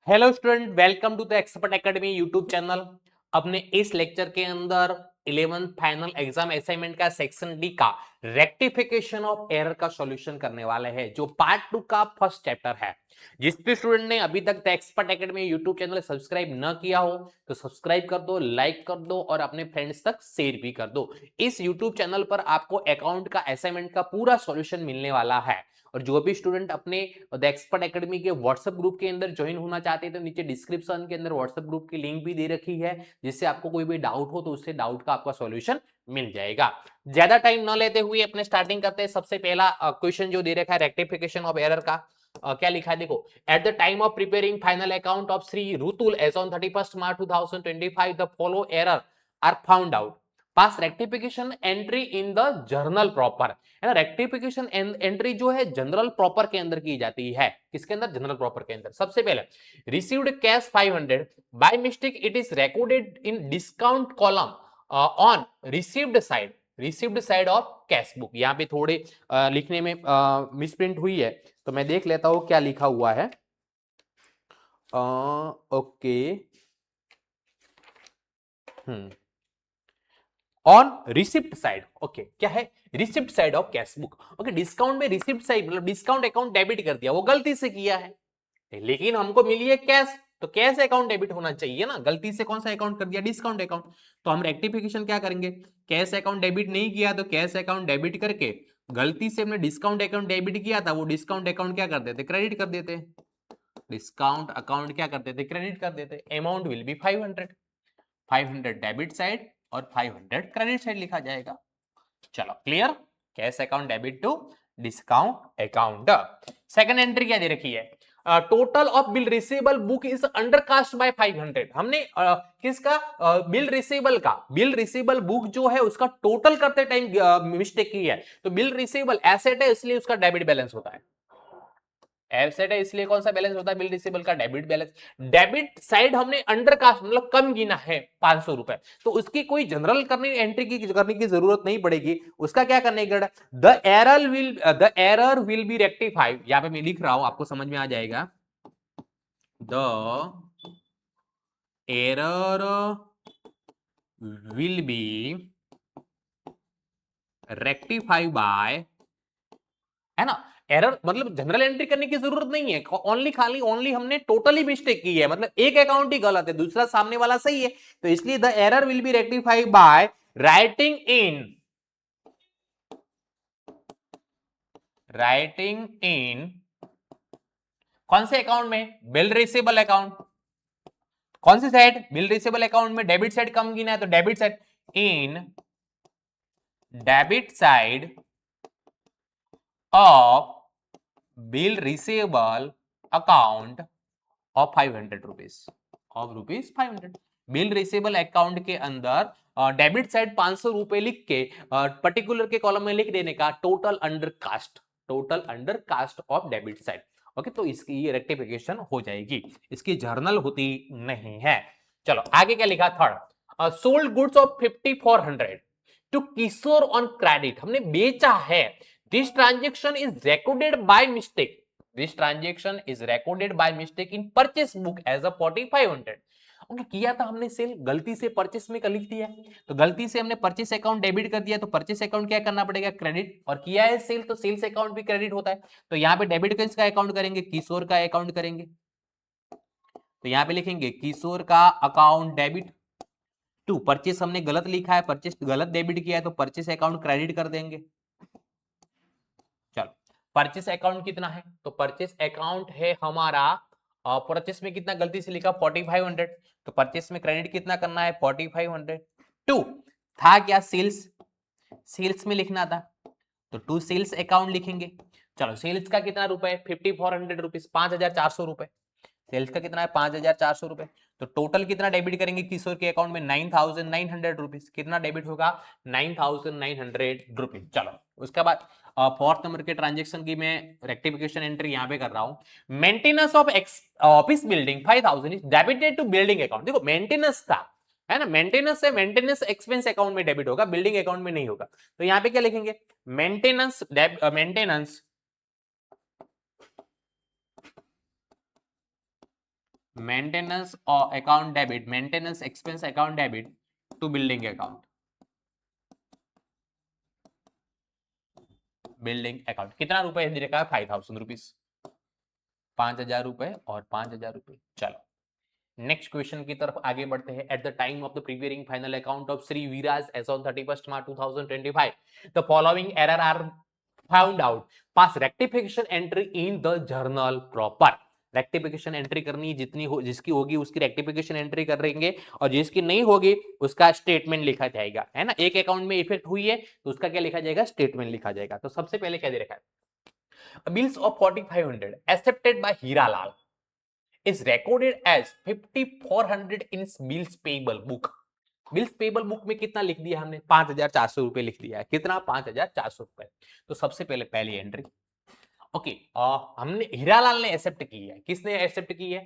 Hello student, welcome to the expert academy YouTube channel. अपने इस lecture के अंदर 11th फाइनल एग्जाम असाइनमेंट का सेक्शन डी का रेक्टिफिकेशन ऑफ एरर का सॉल्यूशन करने वाले हैं, जो पार्ट 2 का फर्स्ट चैप्टर है। जिस भी स्टूडेंट ने अभी तक the expert academy YouTube channel subscribe न किया हो तो सब्सक्राइब कर दो, लाइक कर दो और अपने फ्रेंड्स तक शेयर भी कर दो। इस यूट्यूब चैनल पर आपको अकाउंट का असाइनमेंट का पूरा सॉल्यूशन मिलने वाला है। और जो भी स्टूडेंट अपने द एक्सपर्ट एकेडमी के व्हाट्सएप ग्रुप के अंदर ज्वाइन होना चाहते हैं तो नीचे डिस्क्रिप्शन के अंदर व्हाट्सएप ग्रुप की लिंक भी दे रखी है, जिससे आपको कोई भी डाउट हो तो उससे डाउट का आपका सॉल्यूशन मिल जाएगा। ज्यादा टाइम न लेते हुए अपने स्टार्टिंग करते हैं। सबसे पहला क्वेश्चन जो दे रखा है रेक्टिफिकेशन ऑफ एरर का, क्या लिखा है देखो। At the time of preparing final account of Shri Rutul as on 31st March 2025 the follow error are found out. Pass rectification entry in the journal proper. है ना, रेक्टिफिकेशन एंट्री जो है जनरल प्रॉपर के अंदर की जाती है। किसके अंदर? जनरल प्रॉपर के अंदर। सबसे पहले received cash 500 by mistake it is recorded in discount column on received side of cash book. यहाँ पे थोड़े लिखने में मिसप्रिंट हुई है, तो मैं देख लेता हूं क्या लिखा हुआ है। Okay, on receipt side. Okay, क्या है? Receipt side of cash book. Okay, discount में रिसिप्ट साइड मतलब डिस्काउंट अकाउंट डेबिट कर दिया, वो गलती से किया है, लेकिन हमको मिली है कैश, तो कैश अकाउंट डेबिट होना चाहिए ना। गलती से कौन सा अकाउंट कर दिया? Discount account. तो हम रेक्टिफिकेशन क्या करेंगे? कैश अकाउंट डेबिट नहीं किया तो कैश अकाउंट डेबिट करके, गलती से हमने डिस्काउंट अकाउंट डेबिट किया था, वो डिस्काउंट अकाउंट क्या कर देते? क्रेडिट कर देते। डिस्काउंट अकाउंट क्या कर देते? क्रेडिट कर देते। Amount will be 500 debit side और 500 क्रेडिट साइड लिखा जाएगा। चलो clear. Cash account debit to discount account. Second entry क्या दे रखी है? Total of bill receivable book is undercast by 500। हमने किसका? बिल रिसीवेबल बुक जो है उसका टोटल करते टाइम मिस्टेक की है, तो बिल रिसीवेबल एसेट है इसलिए उसका डेबिट बैलेंस होता है। एसेट है इसलिए कौन सा बैलेंस होता है? बिल रिसीवेबल का डेबिट बैलेंस। डेबिट साइड हमने अंडरकास्ट मतलब कम गिना है 500 रुपए, तो उसकी कोई जनरल करने की जरूरत नहीं पड़ेगी। उसका क्या करने की? The error will be rectified. यहां पे मैं लिख रहा हूं, आपको समझ में आ जाएगा। The error will be rectified by, है ना। एरर मतलब जनरल एंट्री करने की जरूरत नहीं है, ओनली हमने टोटली मिस्टेक की है, मतलब एक अकाउंट ही गलत है, दूसरा सामने वाला सही है, तो इसलिए the error will be rectified by writing in कौन से अकाउंट में? Bill receivable account. कौन सी साइड? बिल रिसीवेबल अकाउंट में डेबिट साइड कम गिना है, तो debit side in debit side of bill receivable account of 500 rupees, of rupees 500। Bill receivable account के अंदर डेबिट साइड 500 रुपए लिख के पर्टिकुलर के कॉलम में लिख देने का total under cast of debit side. Okay, तो इसकी रेक्टिफिकेशन हो जाएगी, इसकी जर्नल होती नहीं है। चलो आगे क्या लिखा? Third, sold goods of 5400 to Kishore on credit. हमने बेचा है। This transaction is recorded by mistake. This transaction is recorded by mistake in purchase book as a 4500। Okay, किया था हमने सेल, गलती से परचेस में लिख दिया, तो गलती से हमने परचेस अकाउंट डेबिट कर दिया, तो परचेस अकाउंट क्या करना पड़ेगा? क्रेडिट। और किया है सेल तो सेल्स अकाउंट भी क्रेडिट होता है, तो यहाँ पे डेबिट किसका अकाउंट करेंगे? किशोर का अकाउंट करेंगे। तो यहाँ पे लिखेंगे किशोर का अकाउंट डेबिट टू परचेस, हमने गलत लिखा है, परचेस गलत डेबिट किया है, तो परचेस अकाउंट क्रेडिट कर देंगे। चलो, परचेस अकाउंट कितना है? तो परचेस अकाउंट है हमारा, परचेस में कितना गलती से लिखा? 4500, तो परचेस में क्रेडिट कितना करना है? 4500 टू था क्या? सेल्स में लिखना था, तो टू सेल्स अकाउंट लिखेंगे। चलो, सेल्स का कितना रुपए? 5400 रुपीज, 5400 रुपए। सेल्स का कितना है? 5400 रुपए। तो टोटल कितना डेबिट करेंगे किशोर के अकाउंट में? 9900 रुपीज। कितना डेबिट होगा? 9900 रुपीज। चलो, उसके बाद फोर्थ नंबर के ट्रांजेक्शन की मैं रेक्टिफिकेशन एंट्री यहां पे कर रहा हूं। Maintenance of office building 5000 is debited to building account. देखो, मेंटेनेंस था, है ना, मेंटेनेंस से मेंटेनेंस एक्सपेंस अकाउंट में डेबिट होगा, बिल्डिंग अकाउंट में नहीं होगा। तो यहां पे क्या लिखेंगे? Maintenance maintenance account debit, maintenance expense account debit to building account, building account कितना रुपए दे रखा है? 5000 रुपीज, 5000 रुपए और 5000 रुपए। चलो नेक्स्ट क्वेश्चन की तरफ आगे बढ़ते हैं। At the time of the preparing final account of Shri Viraj as on 31st March 2025 the following error are found out, pass rectification entry in the journal proper. Rectification entry करनी जितनी हो, जिसकी होगी उसकी रेक्टिफिकेशन एंट्री करेंगे और जिसकी नहीं होगी उसका स्टेटमेंट लिखा जाएगा, है ना। एक अकाउंट में इफेक्ट हुई है तो उसका क्या लिखा जाएगा? स्टेटमेंट लिखा जाएगा। तो सबसे पहले क्या दे रखा है? Bills of 4500 accepted by Hiralal is recorded as 5400 in bills payable book। Bills payable book में कितना लिख दिया हमने? 5400 रुपए लिख दिया है। कितना? 5400 रुपए। तो सबसे पहले पहली एंट्री, ओके, हमने हीरालाल ने एक्सेप्ट की है। किसने एक्सेप्ट की है?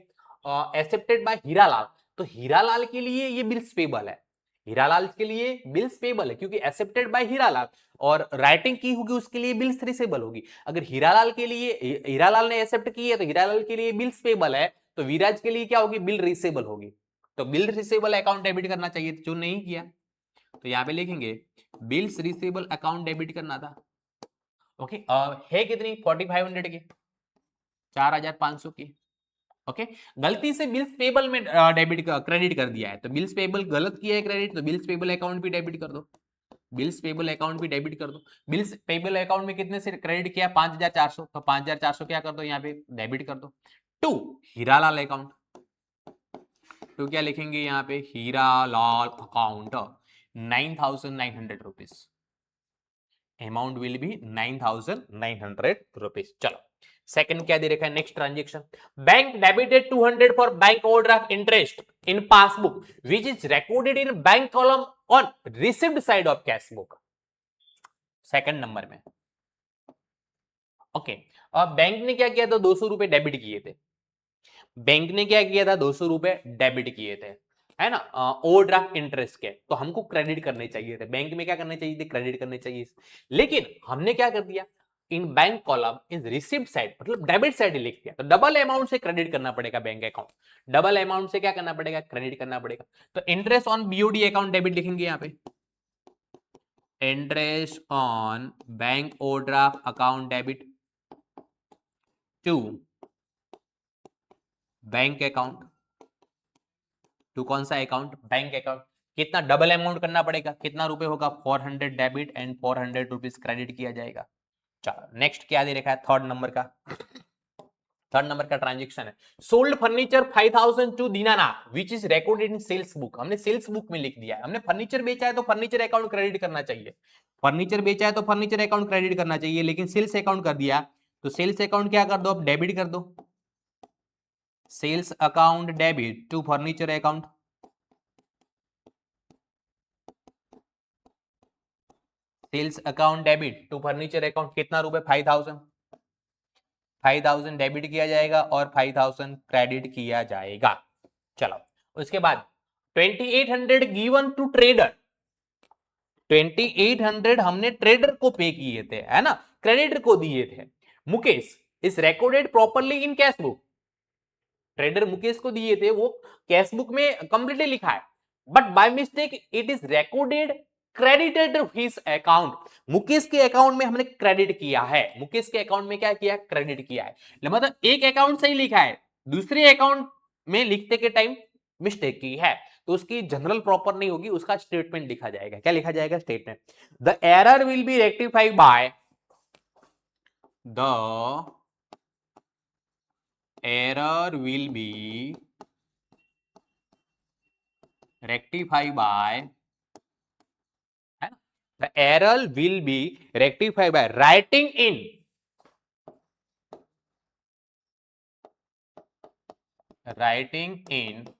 Accepted by Hiralal. तो हीरालाल के लिए ये बिल्स पेबल है, हीरालाल के लिए बिल्स पेबल है क्योंकि एक्सेप्टेड बाय हीरालाल, और राइटिंग की होगी उसके लिए बिल्स रिसेबल होगी। अगर हीरालाल के लिए, हीरालाल ने एक्सेप्ट की है तो हीरालाल के लिए बिल्स पेबल है, तो विराज के लिए क्या होगी? बिल रिसेबल होगी। तो बिल रिसेबल अकाउंट डेबिट करना चाहिए, जो नहीं किया तो यहां पे लिखेंगे बिल्स रिसेबल अकाउंट डेबिट करना था। ओके, है कितनी? 4500 की, 4500 की। ओके, गलती से बिल्स पेबल में डेबिट क्रेडिट कर दिया है, तो बिल्स पेबल गलत किया है क्रेडिट, तो बिल्स पेबल अकाउंट भी डेबिट कर दो, बिल्स पेबल अकाउंट भी डेबिट कर दो। बिल्स पेबल अकाउंट में कितने से क्रेडिट किया? 5400, तो 5400 क्या कर दो यहाँ पे? डेबिट कर दो। टू हीरालाल अकाउंट, तो क्या लिखेंगे यहाँ पे? Hiralal account 9900 rupees, amount will B 9900 rupees. चलो सेकंड क्या दे रखा है? Next transaction, bank debited 200 for bank overdraft interest in passbook which is recorded in bank column on received side of cash book. Second number में, okay, अब bank ने क्या किया था? 200 रुपए डेबिट किए थे। बैंक ने क्या किया था? 200 रुपए डेबिट किए थे, है ना, ओवरड्राफ्ट इंटरेस्ट के, तो हमको क्रेडिट करने चाहिए थे। बैंक में क्या करने चाहिए थे? क्रेडिट करने चाहिए। लेकिन हमने क्या कर दिया? In bank column in received side, मतलब डेबिट साइड लिख दिया, तो डबल अमाउंट से क्रेडिट करना पड़ेगा बैंक अकाउंट, डबल अमाउंट से क्या करना पड़ेगा? क्रेडिट करना पड़ेगा। तो interest on BOD account debit लिखेंगे यहाँ पे, interest on bank overdraft account debit to bank account, to कौन सा अकाउंट? Bank account. कितना डबल अमाउंट करना पड़ेगा? कितना रुपए होगा? 400 डेबिट एंड 400 रुपीज क्रेडिट किया जाएगा। चलो नेक्स्ट क्या दे रखा है? थर्ड नंबर का, थर्ड नंबर का ट्रांजेक्शन है, sold furniture 5000 to Dinanath which is recorded in sales book. हमने सेल्स बुक में लिख दिया है। हमने फर्नीचर बेचा है तो फर्नीचर अकाउंट क्रेडिट करना चाहिए, फर्नीचर बेचा है तो फर्नीचर अकाउंट क्रेडिट करना चाहिए, लेकिन सेल्स अकाउंट कर दिया तो सेल्स अकाउंट क्या कर दो? अब डेबिट कर दो, sales account debit to furniture account, sales account debit to furniture account. कितना रुपए? 5000, 5000 डेबिट किया जाएगा और 5000 क्रेडिट किया जाएगा। चलो उसके बाद 2800 गिवन टू ट्रेडर, 2800 हमने ट्रेडर को पे किए थे, है ना, क्रेडिटर को दिए थे। Mukesh is recorded properly in cash book, trader Mukesh को दिए थे, वो कैश बुक में कंप्लीटली लिखा है, but by mistake it is recorded credited his account. Mukesh के अकाउंट में हमने क्रेडिट किया है, मुकेश के अकाउंट में क्या किया? क्रेडिट किया है। मतलब एक अकाउंट सही लिखा है, दूसरे अकाउंट में लिखते के टाइम मिस्टेक की है, तो उसकी जनरल प्रॉपर नहीं होगी, उसका स्टेटमेंट लिखा जाएगा। क्या लिखा जाएगा? Statement. The error will be rectified by the error will be rectified by, है ना, the error will be rectified by writing in,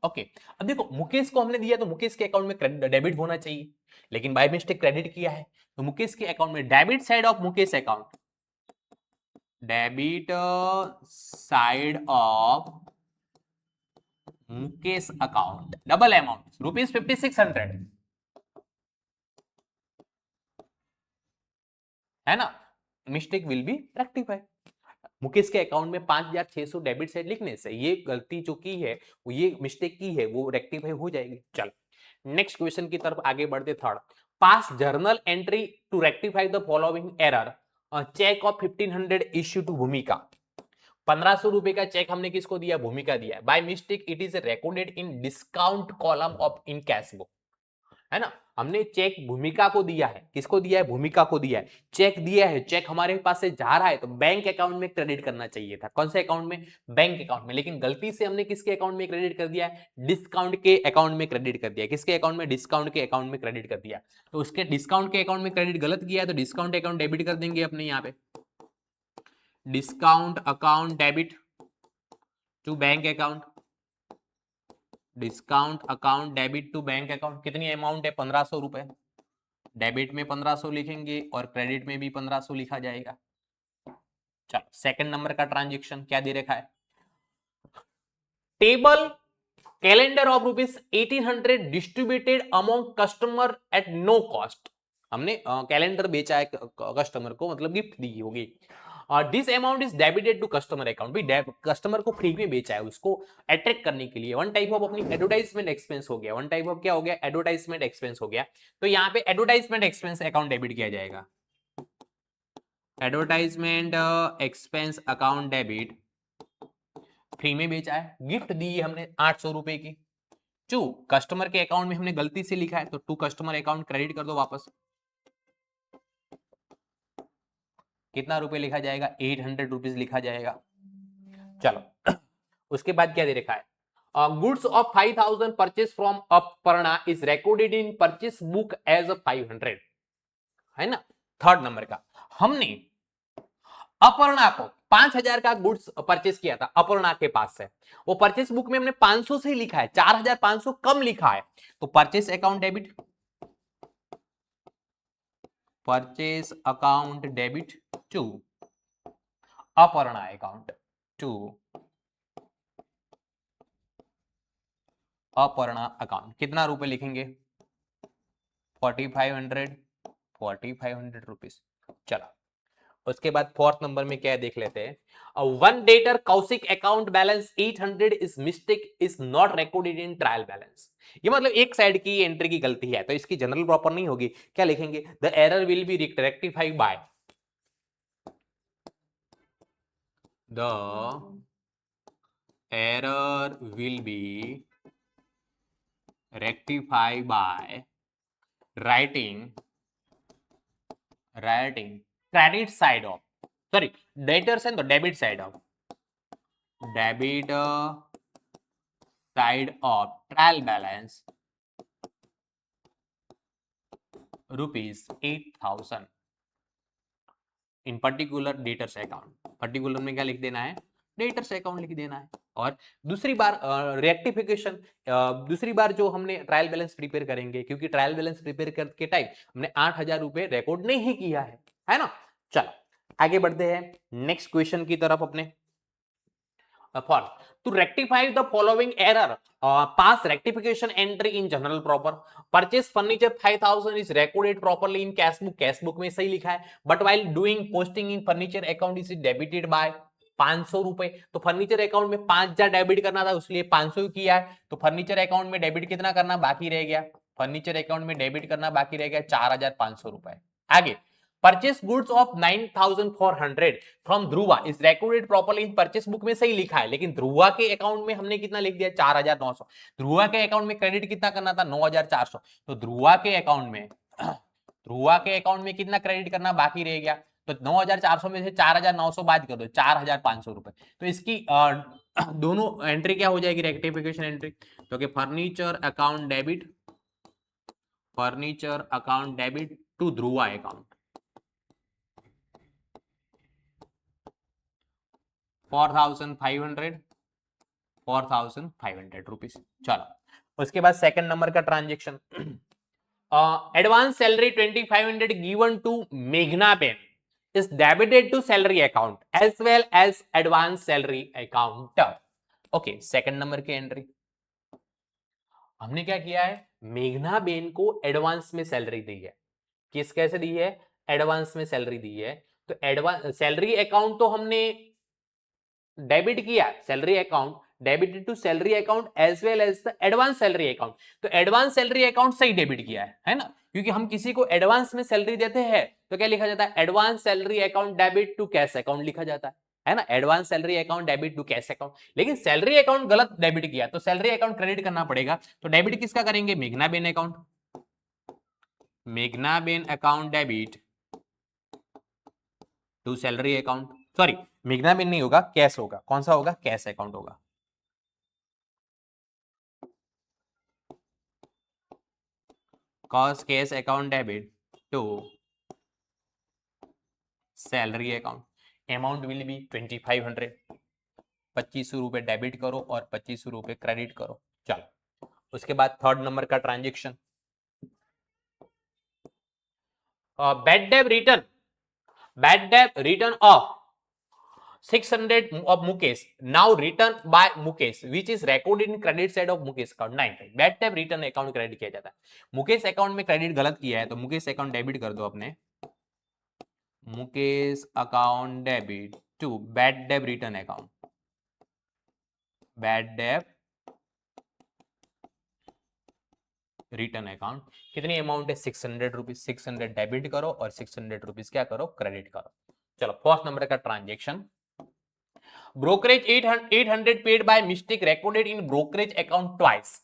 okay. अब देखो मुकेश को हमने दिया तो मुकेश के अकाउंट में डेबिट होना चाहिए, लेकिन बाय मिस्टेक क्रेडिट किया है, तो मुकेश के अकाउंट में debit side of Mukesh account, debit side of Mukesh account, double amount rupees 5600, है ना, mistake will be rectified. Mukesh के अकाउंट में 5,600 डेबिट से लिखने से ये गलती जो की है, ये मिस्टेक की है, वो रेक्टिफाई हो जाएगी। चलो नेक्स्ट क्वेश्चन की तरफ आगे बढ़ते। Third, pass journal entry to rectify the following error, cheque of 1500 issue to Bhumika. 1500 रुपए का चेक हमने किसको दिया? भूमिका दिया। By mistake it is recorded in discount column of in cash book, है ना। हमने चेक भूमिका को दिया है। किसको दिया है? भूमिका को दिया है। चेक दिया है, चेक हमारे पास से जा रहा है तो बैंक अकाउंट में क्रेडिट करना चाहिए था। कौन से अकाउंट में? बैंक अकाउंट में। लेकिन गलती से हमने किसके अकाउंट में क्रेडिट कर दिया है? डिस्काउंट के अकाउंट में क्रेडिट कर दिया। किसके अकाउंट में? डिस्काउंट के अकाउंट में क्रेडिट कर दिया। तो उसके डिस्काउंट के अकाउंट में क्रेडिट गलत किया है तो डिस्काउंट अकाउंट डेबिट कर देंगे अपने यहाँ पे। Discount account debit to bank account, discount account debit to bank account. कितनी अमाउंट है? 1500 रुपए। डेबिट में 1500 लिखेंगे और क्रेडिट में भी 1500 लिखा जाएगा। चलो सेकंड नंबर का ट्रांजैक्शन क्या दे रखा है? Table calendar of rupees 1800 distributed among customer at no cost. हमने कैलेंडर बेचा है कस्टमर को, मतलब गिफ्ट दी होगी। This amount is debited to customer account. भाई कस्टमर को फ्री में बेचा है, उसको अट्रैक्ट करने के लिए। वन टाइप ऑफ अपनी एडवर्टाइजमेंट एक्सपेंस हो गया। वन टाइप ऑफ क्या हो गया? एडवर्टाइजमेंट एक्सपेंस हो गया। तो यहाँ पे एडवर्टाइजमेंट एक्सपेंस अकाउंट डेबिट किया जाएगा। Advertisement expense account debit, free में बेचा है, गिफ्ट दी है हमने 800 रुपए की। टू कस्टमर के अकाउंट में हमने गलती से लिखा है तो टू कस्टमर अकाउंट क्रेडिट कर दो वापस। कितना रुपए लिखा जाएगा? 800 रुपीज लिखा जाएगा। चलो उसके बाद क्या दे रखा है? Goods of 5000 purchase from Aparna is recorded in purchase book as 500, है ना। थर्ड नंबर का, हमने अपर्णा को 5000 का गुड्स परचेस किया था अपर्णा के पास से। वो परचेस बुक में हमने 500 से ही लिखा है, 4500 कम लिखा है। तो purchase account debit, purchase account debit to Aparna account, to Aparna account. कितना रुपए लिखेंगे? 4500 रुपीज। चलो उसके बाद फोर्थ नंबर में क्या है देख लेते हैं। One debtor Kaushik account balance 800 is mistake is not recorded in trial balance. ये मतलब एक साइड की एंट्री की गलती है तो इसकी जनरल प्रॉपर नहीं होगी। क्या लिखेंगे? The error will be rectified by, the error will be rectified by writing credit side of, sorry, debtors and the debit side of, debit side of trial balance rupees 8000 in particular debtors account। Particular में क्या लिख देना है? Debtors account लिख देना है। और दूसरी बार रेक्टिफिकेशन, दूसरी बार जो हमने ट्रायल बैलेंस प्रिपेयर करेंगे, क्योंकि ट्रायल बैलेंस प्रिपेयर करके टाइम हमने 8000 रुपए रिकॉर्ड नहीं किया है ना। चलो आगे बढ़ते हैं नेक्स्ट क्वेश्चन की तरफ अपने। To rectify the following error, pass rectification entry in journal proper. Purchase furniture 5000 is recorded properly in cash book, cash book में सही लिखा है, but while doing posting in furniture account is debited by 500 रुपए। तो furniture account में 5000 debit करना था, उसलिए 500 किया है। तो फर्नीचर अकाउंट में डेबिट कितना करना बाकी रह गया? फर्नीचर अकाउंट में डेबिट करना बाकी रह गया 4500 रुपए। आगे, purchase goods of 9400 from Dhruva is recorded properly in purchase book में सही लिखा है, लेकिन ध्रुवा के अकाउंट में हमने कितना लिख दिया? 4900। ध्रुवा के अकाउंट में क्रेडिट कितना करना था? 9400। तो ध्रुवा के अकाउंट में कितना क्रेडिट करना बाकी रह गया? तो 9400 में से 4900 बात कर दो, 4500 रुपए। तो इसकी दोनों एंट्री क्या हो जाएगी? Rectification entry. तो कि furniture account debit to Dhruva account 4500 rupees. चलो उसके बाद सेकंड नंबर का transaction, advance salary 2500 given to मेघना ben is debited to salary account as well as advance salary account। Okay, second number की एंट्री हमने क्या किया है? मेघना बेन को एडवांस में सैलरी दी है। कैसे दी है? एडवांस में सैलरी दी है। तो एडवांस सैलरी अकाउंट तो हमने डेबिट किया salary account, debited to salary account as well as the advance salary account. तो एडवांस सैलरी अकाउंट सही डेबिट किया है ना, क्योंकि हम किसी को एडवांस में सैलरी देते हैं तो क्या लिखा जाता है, advance salary account debit to cash account लिखा जाता है ना, advance salary account debit to cash account. लेकिन सैलरी अकाउंट गलत डेबिट किया तो सैलरी अकाउंट क्रेडिट करना पड़ेगा। तो डेबिट किसका करेंगे, Meghnaben account, Meghnaben account debit to salary account, sorry Meghnaben नहीं होगा, कैश होगा। कौन सा होगा, कैश अकाउंट होगा। Cost cash account debit to salary account. Amount will be 2500, 2500 रुपए डेबिट करो और 2500 रुपए क्रेडिट करो। चलो उसके बाद थर्ड नंबर का transaction, bad debt return, bad debt return of 600 of Mukesh, now written by Mukesh, which is recorded in credit side of Mukesh account 9। Bad debt return account credit किया जाता है। Mukesh account में credit गलत किया है तो Mukesh account debit कर दो अपने, Mukesh account debit to bad debt return account, bad debt return account. कितनी अमाउंट है, 600 रुपीज, 600 डेबिट करो और 600 रुपीज क्या करो, क्रेडिट करो। चलो फर्स्ट नंबर का transaction, brokerage 800 paid by mistake recorded in brokerage account twice,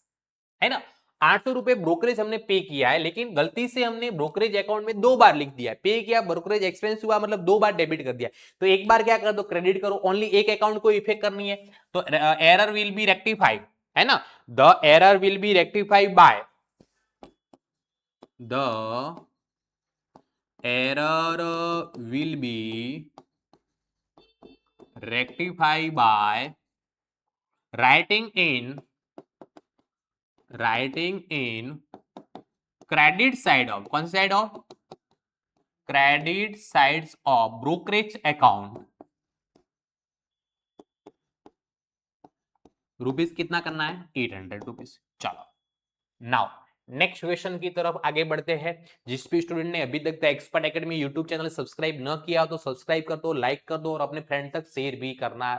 है ना। 800 रुपए ब्रोकरेज हमने पे किया है, लेकिन गलती से हमने ब्रोकरेज अकाउंट में 2 बार लिख दिया, पे किया ब्रोकरेज एक्सपेंस हुआ, मतलब 2 बार डेबिट कर दिया। तो एक बार क्या कर दो, क्रेडिट करो, ओनली एक अकाउंट को इफेक्ट करनी है। तो एरर विल बी रेक्टिफाइड, है ना, the error will be rectified by, the error will be rectified by writing in credit side of, कौन सी side of, credit sides of brokerage account, rupees कितना करना है, 800 रुपीज। चलो नाउ नेक्स्ट क्वेश्चन की तरफ आगे बढ़ते हैं। जिस भी स्टूडेंट ने अभी तक the expert academy YouTube channel subscribe न किया तो सब्सक्राइब कर दो, लाइक कर दो और अपने फ्रेंड तक शेयर भी करना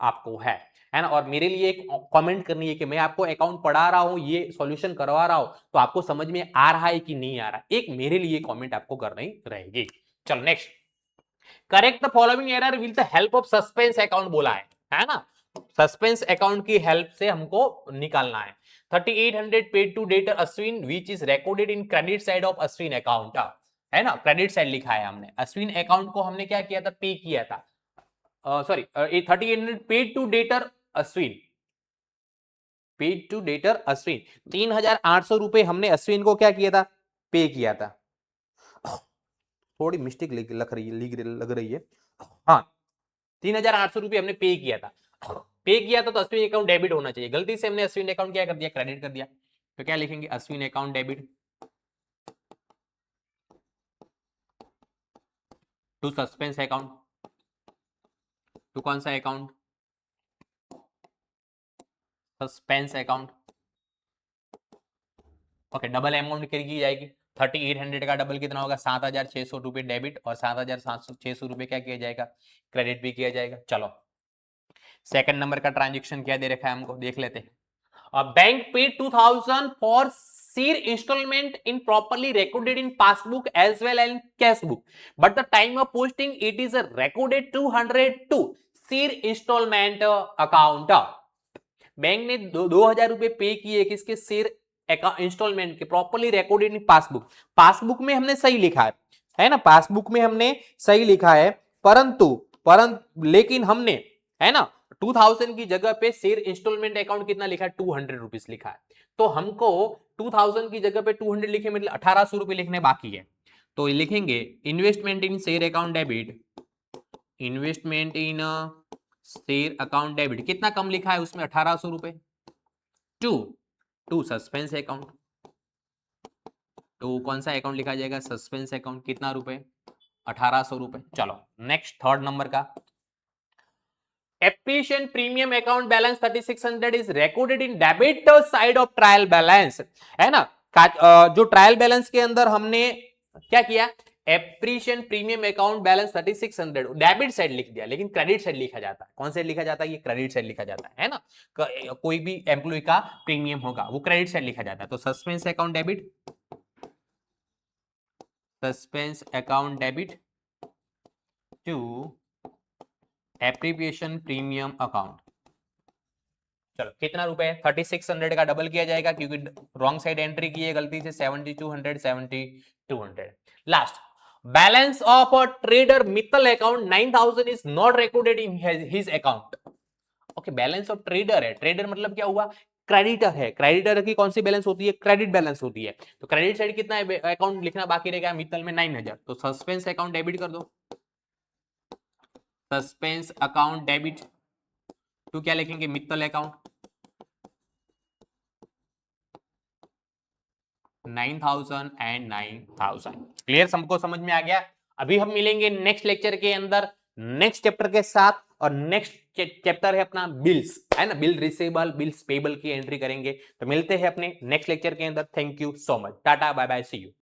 आपको है ना। और मेरे लिए एक कमेंट करनी है कि मैं आपको अकाउंट पढ़ा रहा हूं, ये सॉल्यूशन करवा रहा हूं, तो आपको समझ में आ रहा है कि नहीं आ रहा, एक मेरे लिए कमेंट आपको करनी रहेगी। चलो next, correct the following error with the help of suspense account बोला है ना। सस्पेंस अकाउंट की हेल्प से हमको निकालना है। 3800 paid to debtor Ashwin which is recorded in credit side of Ashwin account, है ना, क्रेडिट साइड लिखा है हमने। अश्विन अकाउंट को हमने क्या किया था, पे किया था, sorry 3800 paid to debtor Ashwin, paid to debtor Ashwin, 3800 रुपए हमने अश्विन को क्या किया था, पे किया था। थोड़ी मिस्टेक लग रही है, हाँ 3800 रुपए हमने पे किया था, पे किया था तो अश्विन अकाउंट डेबिट होना चाहिए, गलती से हमने अश्विन अकाउंट क्या कर दिया, क्रेडिट कर दिया। तो क्या लिखेंगे, Ashwin account debit to suspense account, to कौन सा account, suspense account. Okay double amount की जाएगी, 3800 का डबल कितना होगा, 7600 रुपए डेबिट और 7600 रुपए क्या किया जाएगा, क्रेडिट भी किया जाएगा। चलो सेकंड नंबर का ट्रांजेक्शन क्या दे रखा है हमको, देख लेते हैं। Bank paid 2000 for seer installment in properly recorded in passbook as well as in cash book, but the time of posting it is recorded 200 to seer installment account. Bank ने 2000 रुपए पे किए किसके, सीर इंस्टॉलमेंट के, properly recorded in passbook, passbook में हमने सही लिखा है ना, पासबुक में हमने सही लिखा है, परंतु लेकिन हमने, है ना, 2000 की जगह पे शेयर इंस्टॉलमेंट अकाउंट कितना लिखा है, 200 रुपीज लिखा है। तो हमको 2000 की जगह पे 200 लिखे, मतलब 1800 रुपए लिखने बाकी है। तो लिखेंगे इन्वेस्टमेंट इन शेयर अकाउंट डेबिट, इन्वेस्टमेंट इन शेयर अकाउंट डेबिट, कितना कम लिखा है उसमें, 1800 रुपए, टू सस्पेंस अकाउंट, तो कौन सा अकाउंट लिखा जाएगा, सस्पेंस अकाउंट, कितना रुपए, 1800 रुपए। चलो नेक्स्ट थर्ड नंबर का, appreciation premium account balance 3600 is recorded in debit side of trial balance, है ना। जो ट्रायल बैलेंस के अंदर हमने क्या किया, appreciation premium account balance 3600 debit side लिख दिया, लेकिन क्रेडिट साइड लिखा जाता है। कौन साइड लिखा जाता है? ये क्रेडिट साइड लिखा जाता है ना। कोई भी एम्प्लॉय का प्रीमियम होगा वो क्रेडिट साइड लिखा जाता है। तो suspense account debit, suspense account debit to appreciation premium account. चलो कितना रुपए है? 3600 का डबल किया जाएगा क्योंकि रॉन्ग साइड एंट्री की है गलती से। 7200 7200। Last, balance of a trader Mittal account 9000 is not recorded in his account. Okay, balance of trader है। ट्रेडर मतलब क्या हुआ? क्रेडिटर है। क्रेडिटर की कौन सी बैलेंस होती है? क्रेडिट बैलेंस होती है। तो क्रेडिट साइड कितना है अकाउंट लिखना बाकी रहेगा मित्तल में? 9000। तो सस्पेंस अकाउंट डेबिट कर दो। सस्पेंस अकाउंट डेबिट टू क्या लिखेंगे? Mittal account 9000 and 9000। क्लियर? सबको समझ में आ गया? अभी हम मिलेंगे नेक्स्ट लेक्चर के अंदर नेक्स्ट चैप्टर के साथ, और नेक्स्ट चैप्टर है अपना बिल्स, है ना। बिल रिसीवेबल, बिल्स पेबल की एंट्री करेंगे। तो मिलते हैं अपने नेक्स्ट लेक्चर के अंदर। Thank you so much. Tata bye bye, see you.